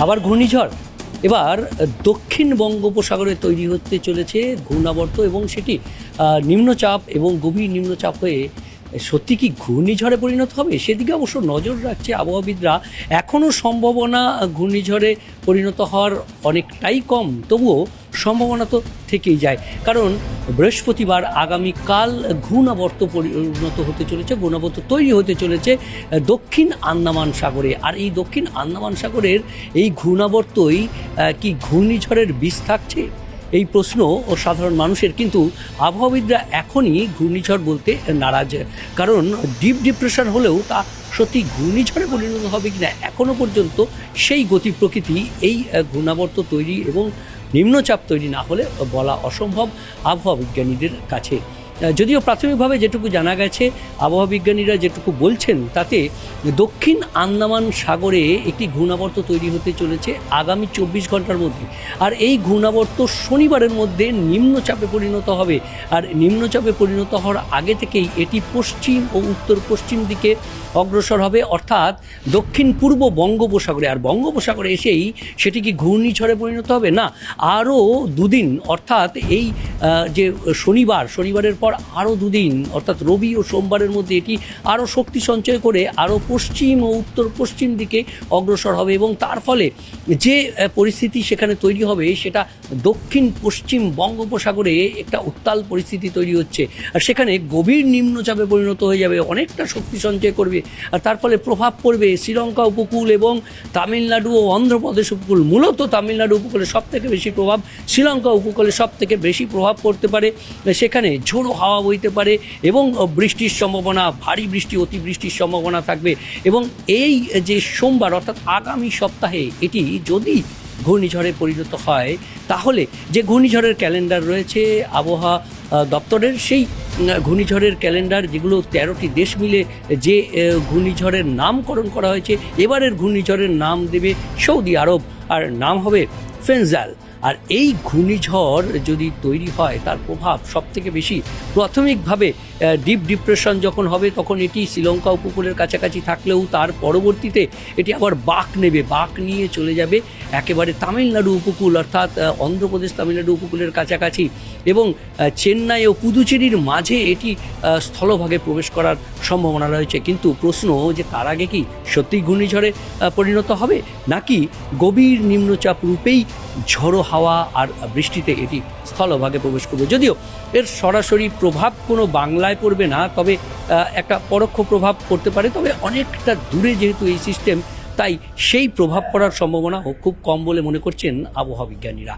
আবার ঘূর্ণিঝড়। এবার দক্ষিণ বঙ্গোপসাগরে তৈরি হতে চলেছে ঘূর্ণাবর্ত এবং সেটি নিম্নচাপ এবং গভীর নিম্নচাপ হয়ে সত্যি কি ঘূর্ণিঝড়ে পরিণত হবে সেদিকে অবশ্য নজর রাখছে আবহাওয়াবিদরা। এখনও সম্ভাবনা ঘূর্ণিঝড়ে পরিণত হওয়ার অনেকটাই কম, তবুও সম্ভাবনা তো থেকেই যায়, কারণ বৃহস্পতিবার আগামীকাল ঘূর্ণাবর্ত পরিণত হতে চলেছে, ঘূর্ণাবর্ত তৈরি হতে চলেছে দক্ষিণ আন্দামান সাগরে। আর এই দক্ষিণ আন্দামান সাগরের এই ঘূর্ণাবর্তই কি ঘূর্ণিঝড়ের বিষ থাকছে, এই প্রশ্ন ও সাধারণ মানুষের। কিন্তু আবহাওয়াবিদরা এখনই ঘূর্ণিঝড় বলতে নারাজ, কারণ ডিপ ডিপ্রেশন হলেও তা সত্যি ঘূর্ণিঝড়ে পরিণত হবে কিনা এখনও পর্যন্ত সেই গতি প্রকৃতি এই ঘূর্ণাবর্ত তৈরি এবং নিম্নচাপ তৈরি না হলে বলা অসম্ভব আবহাওয়া বিজ্ঞানীদের কাছে। যদিও প্রাথমিকভাবে যেটুকু জানা গেছে, আবহাওয়া বিজ্ঞানীরা যেটুকু বলছেন তাতে দক্ষিণ আন্দামান সাগরে একটি ঘূর্ণাবর্ত তৈরি হতে চলেছে আগামী 24 ঘন্টার মধ্যে। আর এই ঘূর্ণাবর্ত শনিবারের মধ্যে নিম্নচাপে পরিণত হবে। আর নিম্নচাপে পরিণত হওয়ার আগে থেকেই এটি পশ্চিম ও উত্তর পশ্চিম দিকে অগ্রসর হবে, অর্থাৎ দক্ষিণ পূর্ব বঙ্গোপসাগরে। আর বঙ্গোপসাগরে এসেই সেটি কি ঘূর্ণিঝড়ে পরিণত হবে না, আরও দুদিন, অর্থাৎ এই যে শনিবারের পর আরও দুদিন, অর্থাৎ রবি ও সোমবারের মধ্যে এটি আরও শক্তি সঞ্চয় করে আরও পশ্চিম ও উত্তর পশ্চিম দিকে অগ্রসর হবে। এবং তার ফলে যে পরিস্থিতি সেখানে তৈরি হবে সেটা দক্ষিণ পশ্চিম বঙ্গোপসাগরে একটা উত্তাল পরিস্থিতি তৈরি হচ্ছে। আর সেখানে গভীর নিম্নচাপে পরিণত হয়ে যাবে, অনেকটা শক্তি সঞ্চয় করবে। আর তার ফলে প্রভাব পড়বে শ্রীলঙ্কা উপকূল এবং তামিলনাড়ু ও অন্ধ্রপ্রদেশ উপকূল। মূলত তামিলনাড়ু উপকূলে সবথেকে বেশি প্রভাব, শ্রীলঙ্কা উপকূলে সবথেকে বেশি প্রভাব পড়তে পারে। সেখানে ঝোড়ো হাওয়া বইতে পারে এবং বৃষ্টির সম্ভাবনা, ভারী বৃষ্টি, অতিবৃষ্টির সম্ভাবনা থাকবে। এবং এই যে সোমবার অর্থাৎ আগামী সপ্তাহে এটি যদি ঘূর্ণিঝড়ে পরিণত হয়, তাহলে যে ঘূর্ণিঝড়ের ক্যালেন্ডার রয়েছে আবহাওয়া দপ্তরের, সেই ঘূর্ণিঝড়ের ক্যালেন্ডার যেগুলো 13টি দেশ মিলে যে ঘূর্ণিঝড়ের নামকরণ করা হয়েছে, এবারের ঘূর্ণিঝড়ের নাম দেবে সৌদি আরব, আর নাম হবে ফেনজাল। আর এই ঘূর্ণিঝড় যদি তৈরি হয় তার প্রভাব সবথেকে বেশি প্রাথমিকভাবে ডিপ ডিপ্রেশন যখন হবে তখন এটি শ্রীলঙ্কা উপকূলের কাছাকাছি থাকলেও তার পরবর্তীতে এটি আবার বাঁক নেবে, বাঁক নিয়ে চলে যাবে একেবারে তামিলনাড়ু উপকূল, অর্থাৎ অন্ধ্রপ্রদেশ তামিলনাড়ু উপকূলের কাছাকাছি, এবং চেন্নাই ও পুদুচেরির মাঝে এটি স্থলভাগে প্রবেশ করার সম্ভাবনা রয়েছে। কিন্তু প্রশ্ন যে তার আগে কি সত্যিই ঘূর্ণিঝড়ে পরিণত হবে, নাকি গভীর নিম্নচাপ রূপেই ঝড়ো হাওয়া আর বৃষ্টিতে এটি স্থলভাগে প্রবেশ করবে। যদিও এর সরাসরি প্রভাব কোনো বাংলায় পড়বে না, তবে একটা পরোক্ষ প্রভাব পড়তে পারে, তবে অনেকটা দূরে যেহেতু এই সিস্টেম, তাই সেই প্রভাব পড়ার সম্ভাবনা খুব কম বলে মনে করছেন আবহাওয়া বিজ্ঞানীরা।